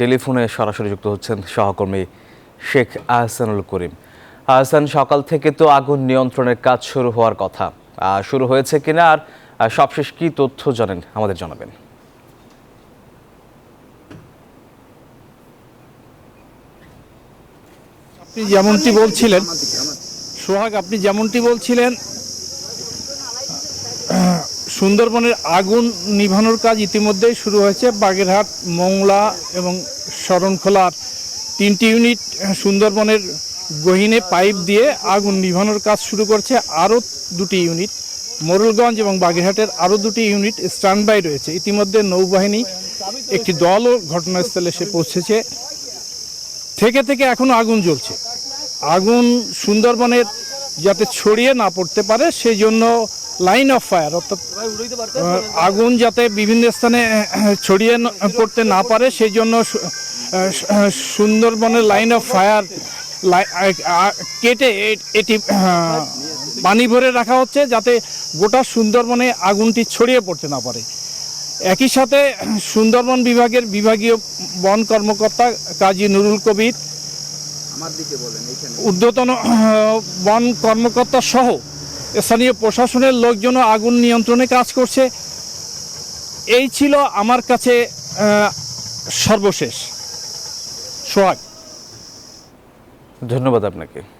টেলিফোনে সরাসরি যুক্ত হচ্ছেন সহকর্মী শেখ আহসানুল করিম। আহসান, সকাল থেকে তো আগুন নিয়ন্ত্রণের কাজ শুরু হওয়ার কথা, শুরু হয়েছে কিনা আর সবশেষ কি তথ্য জানেন আমাদের জানাবেন। আপনি যেমনটি বলছিলেন সোহাগ, আপনি যেমনটি বলছিলেন সুন্দরবনের আগুন নিভানোর কাজ ইতিমধ্যেই শুরু হয়েছে। বাগেরহাট, মংলা এবং শরণখোলার 3টি ইউনিট সুন্দরবনের গহীনে পাইপ দিয়ে আগুন নিভানোর কাজ শুরু করছে। আরও 2টি ইউনিট মোরেলগঞ্জ এবং বাগেরহাটের আরও 2টি ইউনিট স্ট্যান্ড বাই রয়েছে। ইতিমধ্যে নৌবাহিনী একটি দলও ঘটনাস্থলে এসে পৌঁছেছে। থেকে এখনও আগুন জ্বলছে। আগুন সুন্দরবনের যাতে ছড়িয়ে না পড়তে পারে সেই জন্য লাইন অফ ফায়ার, অর্থাৎ আগুন যাতে বিভিন্ন স্থানে ছড়িয়ে পড়তে না পারে সেই জন্য সুন্দরবনের লাইন অফ ফায়ার কেটে এটি পানি ভরে রাখা হচ্ছে যাতে গোটা সুন্দরবনে আগুনটি ছড়িয়ে পড়তে না পারে। একই সাথে সুন্দরবন বিভাগের বিভাগীয় বন কর্মকর্তা কাজী নুরুল কবির, ঊর্ধ্বতন বন কর্মকর্তা সহ স্থানীয় প্রশাসনের লোকজন আগুন নিয়ন্ত্রণে কাজ করছে। এই ছিল আমার কাছে সর্বশেষ। সোহাগ, ধন্যবাদ আপনাকে।